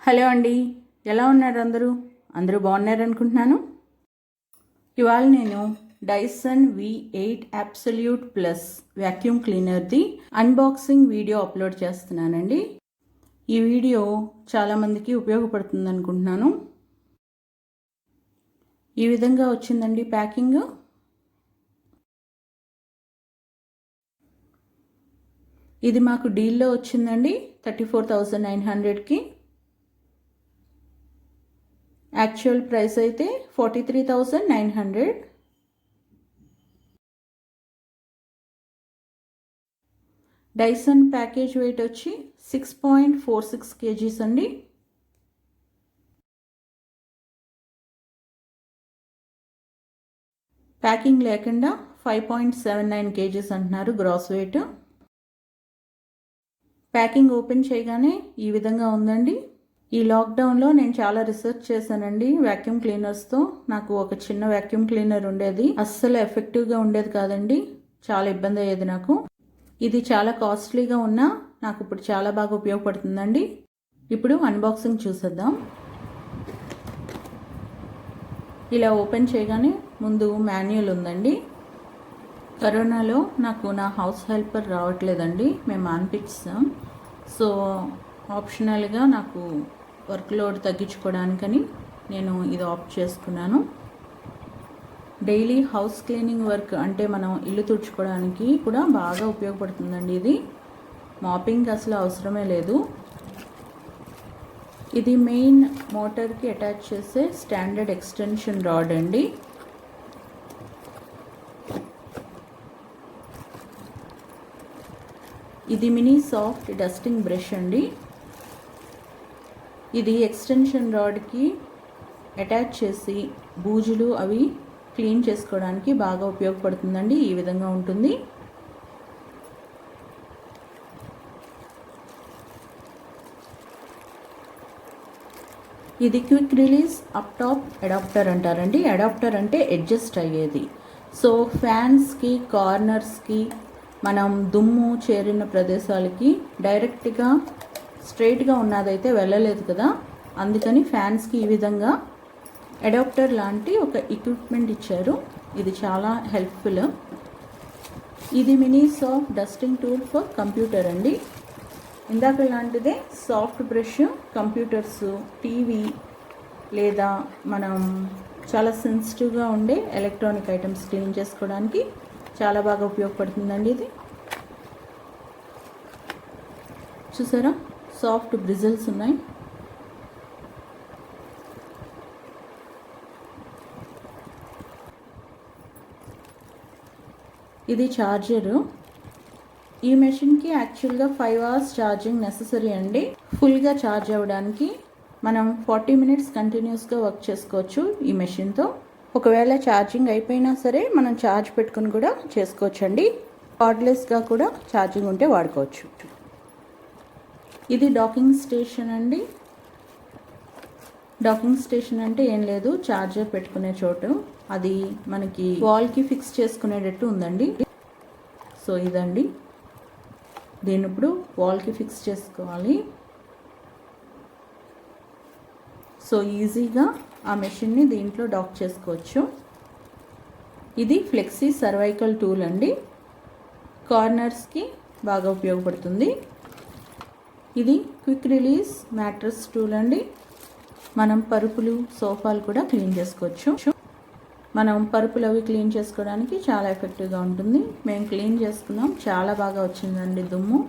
Hello అండి, ఎలా ఉన్నారు అందరూ? అందరూ బాగున్నారనుకుంటున్నాను. ఇవాళ నేను Dyson V8 absolute plus vacuum క్లీనర్ది అన్బాక్సింగ్ వీడియో అప్లోడ్ చేస్తున్నానండి. ఈ వీడియో చాలామందికి ఉపయోగపడుతుంది అనుకుంటున్నాను. ఈ విధంగా వచ్చిందండి ప్యాకింగ్. ఇది మాకు డీల్లో వచ్చిందండి 34,900కి. యాక్చువల్ ప్రైస్ అయితే 43,900. డైసన్ ప్యాకేజ్ వెయిట్ వచ్చి 6.46 kgs అండి. ప్యాకింగ్ లేకుండా 5.79 kgs అంటున్నారు గ్రాస్ వెయిట్. ప్యాకింగ్ ఓపెన్ చేయగానే ఈ విధంగా ఉందండి. ఈ లాక్డౌన్లో నేను చాలా రీసెర్చ్ చేశానండి వ్యాక్యూమ్ క్లీనర్స్తో. నాకు ఒక చిన్న వ్యాక్యూమ్ క్లీనర్ ఉండేది, అస్సలు ఎఫెక్టివ్గా ఉండేది కాదండి, చాలా ఇబ్బంది అయ్యేది నాకు. ఇది చాలా కాస్ట్లీగా ఉన్నా నాకు ఇప్పుడు చాలా బాగా ఉపయోగపడుతుందండి. ఇప్పుడు అన్బాక్సింగ్ చూసేద్దాం. ఇలా ఓపెన్ చేయగానే ముందు మాన్యువల్ ఉందండి. కరోనాలో నాకు నా హౌస్ హెల్పర్ రావట్లేదండి, మేము మాన్పించాం. సో ఆప్షనల్గా నాకు వర్క్ లోడ్ తగ్గించుకోవడానికని నేను ఇది ఆప్ట్ చేసుకున్నాను. డైలీ హౌస్ క్లీనింగ్ వర్క్ అంటే మనం ఇల్లు తుడుచుకోవడానికి కూడా బాగా ఉపయోగపడుతుందండి. ఇది మాపింగ్ అసలు అవసరమే లేదు. ఇది మెయిన్ మోటార్కి అటాచ్ చేసే స్టాండర్డ్ ఎక్స్టెన్షన్ రాడ్ అండి. ఇది మినీ సాఫ్ట్ డస్టింగ్ బ్రష్ అండి. ఇది ఎక్స్టెన్షన్ రాడ్కి అటాచ్ చేసి బూజులు అవి క్లీన్ చేసుకోవడానికి బాగా ఉపయోగపడుతుందండి. ఈ విధంగా ఉంటుంది. ఇది quick release up top adapter అంటారండి. అడాప్టర్ అంటే అడ్జస్ట్ అయ్యేది. సో ఫ్యాన్స్కి, కార్నర్స్కి, మనం దుమ్ము చేరిన ప్రదేశాలకి డైరెక్ట్గా స్ట్రైట్గా ఉన్నదైతే వెళ్ళలేదు కదా, అందుకని ఫ్యాన్స్కి ఈ విధంగా అడాప్టర్ లాంటి ఒక ఎక్విప్మెంట్ ఇచ్చారు. ఇది చాలా హెల్ప్ఫుల్. ఇది mini soft dusting tool for computer అండి. ఇందాక లాంటిదే సాఫ్ట్ బ్రష్ కంప్యూటర్స్, టీవీ లేదా మనం చాలా సెన్సిటివ్గా ఉండే ఎలక్ట్రానిక్ ఐటమ్స్ క్లీన్ చేసుకోవడానికి చాలా బాగా ఉపయోగపడుతుందండి. ఇది చూసారా, సాఫ్ట్ బ్రిజిల్స్ ఉన్నాయి. ఇది ఛార్జరు. ఈ మెషిన్కి యాక్చువల్గా 5 hours ఛార్జింగ్ నెససరీ అండి. ఫుల్గా ఛార్జ్ అవ్వడానికి మనం 40 minutes కంటిన్యూస్గా వర్క్ చేసుకోవచ్చు ఈ మెషిన్తో. ఒకవేళ ఛార్జింగ్ అయిపోయినా సరే మనం ఛార్జ్ పెట్టుకుని కూడా చేసుకోవచ్చండి. కార్డ్లెస్గా కూడా ఛార్జింగ్ ఉంటే వాడుకోవచ్చు. ఇది డాకింగ్ స్టేషన్ అండి. డాకింగ్ స్టేషన్ అంటే ఏం లేదు, ఛార్జర్ పెట్టుకునే చోటు. అది మనకి వాల్కి ఫిక్స్ చేసుకునేటట్టు ఉందండి. సో ఇదండి, దీన్ని ఇప్పుడు వాల్కి ఫిక్స్ చేసుకోవాలి. సో ఈజీగా ఆ మెషిన్ని దీంట్లో డాక్ చేసుకోవచ్చు. ఇది ఫ్లెక్సీ సర్వైకల్ టూల్ అండి. కార్నర్స్కి బాగా ఉపయోగపడుతుంది. ఇది క్విక్ రిలీజ్ మ్యాట్రెస్ టూల్ అండి. మనం పరుపులు, సోఫాలు కూడా క్లీన్ చేసుకోవచ్చు. మనం పరుపులు అవి క్లీన్ చేసుకోవడానికి చాలా ఎఫెక్టివ్గా ఉంటుంది. మేము క్లీన్ చేసుకున్నాం, చాలా బాగా వచ్చిందండి దుమ్ము.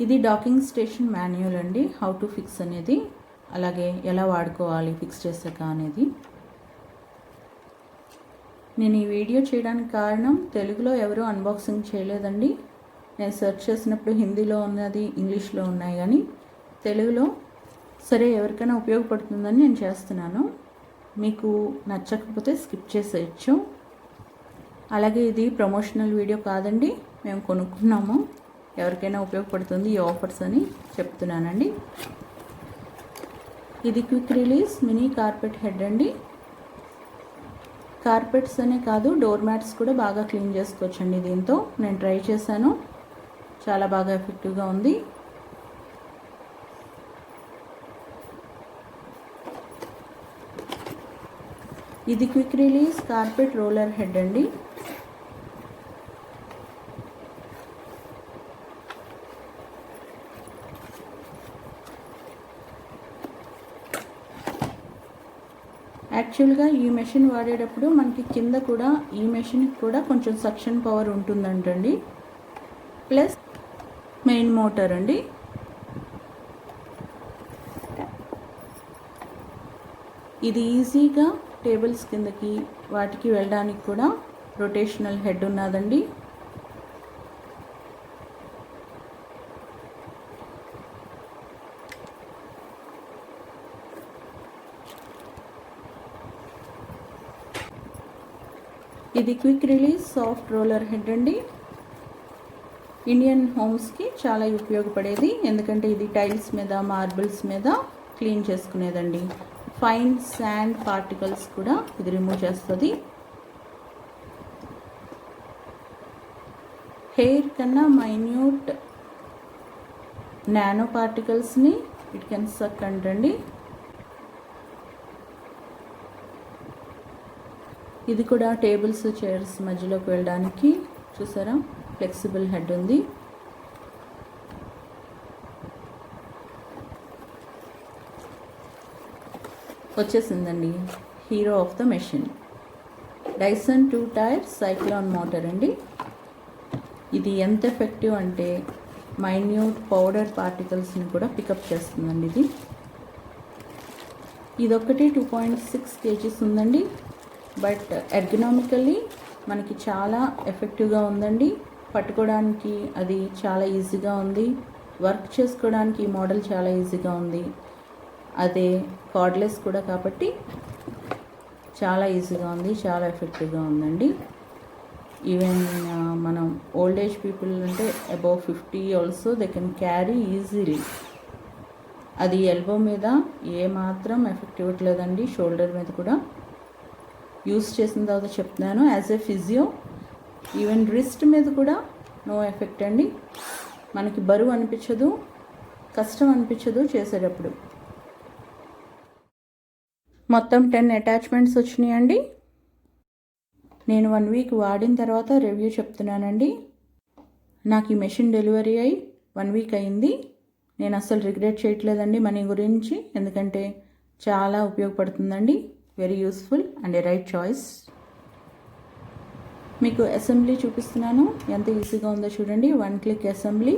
ఇది డాకింగ్ స్టేషన్ మాన్యువల్ అండి, హౌ టు ఫిక్స్ అనేది, అలాగే ఎలా వాడుకోవాలి ఫిక్స్ చేసాక అనేది. నేను ఈ వీడియో చేయడానికి కారణం, తెలుగులో ఎవరూ అన్బాక్సింగ్ చేయలేదండి. నేను సెర్చ్ చేసినప్పుడు హిందీలో ఉన్నది, ఇంగ్లీష్లో ఉన్నాయి, కానీ తెలుగులో సరే ఎవరికైనా ఉపయోగపడుతుందని నేను చేస్తున్నాను. మీకు నచ్చకపోతే స్కిప్ చేసేయచ్చు. అలాగే ఇది ప్రమోషనల్ వీడియో కాదండి, మేము కొనుక్కున్నాము, ఎవరికైనా ఉపయోగపడుతుంది ఈ ఆఫర్స్ అని చెప్తున్నానండి. ఇది quick release mini carpet head అండి. కార్పెట్స్ అనే కాదు, డోర్ మ్యాట్స్ కూడా బాగా క్లీన్ చేసుకోవచ్చండి దీంతో. నేను ట్రై చేశాను, చాలా బాగా ఎఫెక్టివ్గా ఉంది. ఇది quick release carpet roller head అండి. యాక్చువల్గా ఈ మెషిన్ వాడేటప్పుడు మనకి కింద కూడా ఈ మెషిన్కి కూడా కొంచెం సక్షన్ పవర్ ఉంటుందంటండి. ప్లస్ మెయిన్ మోటార్ అండి. ఇది ఈజీగా టేబుల్స్ కిందకి వాటికి వెళ్ళడానికి కూడా రొటేషనల్ హెడ్ ఉన్నదండి. ఇది quick release soft roller head అండి. ఇండియన్ హోమ్స్కి చాలా ఉపయోగపడేది, ఎందుకంటే ఇది టైల్స్ మీద మార్బుల్స్ మీద క్లీన్ చేసుకునేదండి. ఫైన్ శాండ్ పార్టికల్స్ కూడా ఇది రిమూవ్ చేస్తుంది. హెయిర్ కన్నా మైన్యూట్ నానో పార్టికల్స్ని ఇట్ కెన్ సక్ అంటండి. ఇది కూడా టేబుల్స్ చైర్స్ మధ్యలోకి వెళ్ళడానికి చూసారా ఫ్లెక్సిబుల్ హెడ్ ఉంది. వచ్చేసిందండి hero of the machine, Dyson 2 tier cyclone motor అండి. ఇది ఎంత ఎఫెక్టివ్ అంటే మైన్యూట్ పౌడర్ పార్టికల్స్ని కూడా పికప్ చేస్తుందండి. ఇదొక్కటి 2.6 kgs ఉందండి. బట్ ఎర్గనామికల్లీ మనకి చాలా ఎఫెక్టివ్గా ఉందండి. పట్టుకోవడానికి అది చాలా ఈజీగా ఉంది. వర్క్ చేసుకోవడానికి ఈ మోడల్ చాలా ఈజీగా ఉంది. అదే కార్డ్లెస్ కూడా కాబట్టి చాలా ఈజీగా ఉంది, చాలా ఎఫెక్టివ్గా ఉందండి. ఈవెన్ మనం ఓల్డ్ ఏజ్ పీపుల్ అంటే above 50 also they can carry easily. అది ఎల్బో మీద ఏమాత్రం ఎఫెక్ట్ ఇవ్వట్లేదండి, షోల్డర్ మీద కూడా. యూస్ చేసిన తర్వాత చెప్తున్నాను, as a physio even wrist మీద కూడా నో ఎఫెక్ట్ అండి. మనకి బరువు అనిపించదు, కష్టం అనిపించదు చేసేటప్పుడు. మొత్తం 10 అటాచ్మెంట్స్ వచ్చినాయండి. నేను 1 వీక్ వాడిన తర్వాత రివ్యూ చెప్తున్నానండి. నాకు ఈ మెషిన్ డెలివరీ అయ్యి 1 వీక్ అయింది. నేను అస్సలు రిగ్రెట్ చేయట్లేదండి మనీ గురించి, ఎందుకంటే చాలా ఉపయోగపడుతుందండి. Very useful and A right choice. మీకు అసెంబ్లీ చూపిస్తున్నాను, ఎంత ఈజీగా ఉందో చూడండి. 1 క్లిక్ అసెంబ్లీ.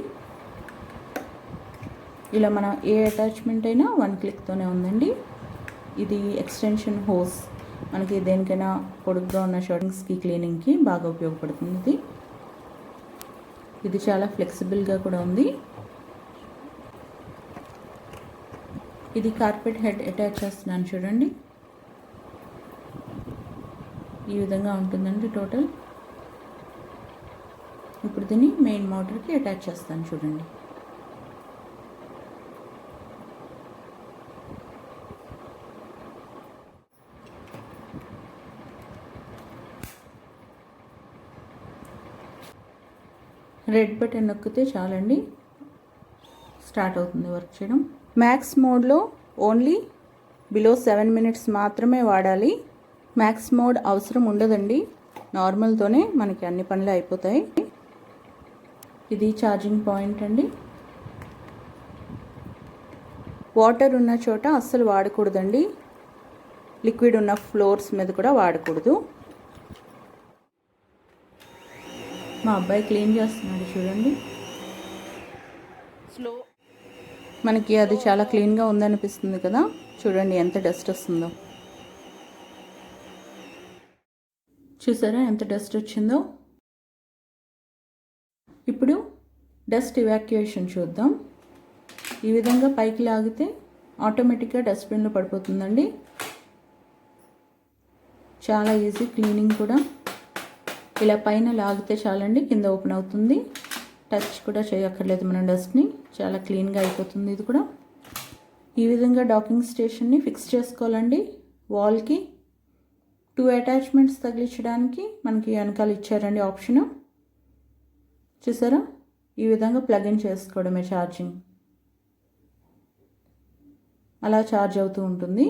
ఇలా మనం ఏ అటాచ్మెంట్ అయినా 1 క్లిక్తోనే ఉందండి. ఇది ఎక్స్టెన్షన్ హోస్, మనకి దేనికైనా పొడుగ్గా ఉన్న షర్టింగ్స్కి క్లీనింగ్కి బాగా ఉపయోగపడుతుంది. ఇది చాలా ఫ్లెక్సిబుల్గా కూడా ఉంది. ఇది కార్పెట్ హెడ్ అటాచ్ చేస్తున్నాను చూడండి. ఈ విధంగా ఉంటుందండి టోటల్. ఇప్పుడు దీన్ని మెయిన్ మోటార్కి అటాచ్ చేస్తాను చూడండి. రెడ్ బటన్ నొక్కితే చాలండి, స్టార్ట్ అవుతుంది వర్క్ చేయడం. మ్యాక్స్ మోడ్లో ఓన్లీ బిలో 7 minutes మాత్రమే వాడాలి. మ్యాక్స్ మోడ్ అవసరం ఉండదండి, నార్మల్తోనే మనకి అన్ని పనులు అయిపోతాయి. ఇది ఛార్జింగ్ పాయింట్ అండి. వాటర్ ఉన్న చోట అస్సలు వాడకూడదండి, లిక్విడ్ ఉన్న ఫ్లోర్స్ మీద కూడా వాడకూడదు. మా అబ్బాయి క్లీన్ చేస్తున్నాడు చూడండి. స్లో మనకి అది చాలా క్లీన్గా ఉందనిపిస్తుంది కదా, చూడండి ఎంత డస్ట్ వస్తుందో. చూసారా ఎంత డస్ట్ వచ్చిందో. ఇప్పుడు డస్ట్ ఇవాక్యుయేషన్ చూద్దాం. ఈ విధంగా పైకి లాగితే ఆటోమేటిక్గా డస్ట్బిన్లో పడిపోతుందండి. చాలా ఈజీ క్లీనింగ్ కూడా. ఇలా పైన లాగితే చాలండి, కింద ఓపెన్ అవుతుంది. టచ్ కూడా చేయక్కర్లేదు మనం డస్ట్ని, చాలా క్లీన్గా అయిపోతుంది ఇది కూడా. ఈ విధంగా డాకింగ్ స్టేషన్ని ఫిక్స్ చేసుకోవాలండి వాల్కి. 2 అటాచ్మెంట్స్ తగిలించడానికి మనకి వెనకాల ఇచ్చారండి ఆప్షను. చూసారా, ఈ విధంగా ప్లగ్ ఇన్ చేసుకోవడమే ఛార్జింగ్. అలా ఛార్జ్ అవుతూ ఉంటుంది.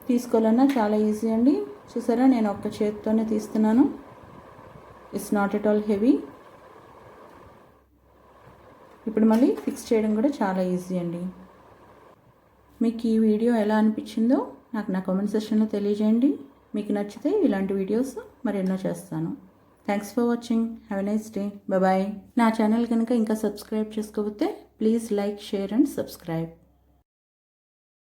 తీసుకోవాలన్నా చాలా ఈజీ అండి. చూసారా, నేను ఒక్క చేతితోనే తీస్తున్నాను. It's not at all heavy. ఇప్పుడు మళ్ళీ ఫిక్స్ చేయడం కూడా చాలా ఈజీ అండి. మీకు ఈ వీడియో ఎలా అనిపించిందో నాకు నా కామెంట్ సెక్షన్లో తెలియజేయండి. మీకు నచ్చితే ఇలాంటి వీడియోస్ మరెన్నో చేస్తాను. Thanks for watching. Have a nice day. Bye. నా ఛానల్ కనుక ఇంకా సబ్స్క్రైబ్ చేసుకోకపోతే please like, share and subscribe.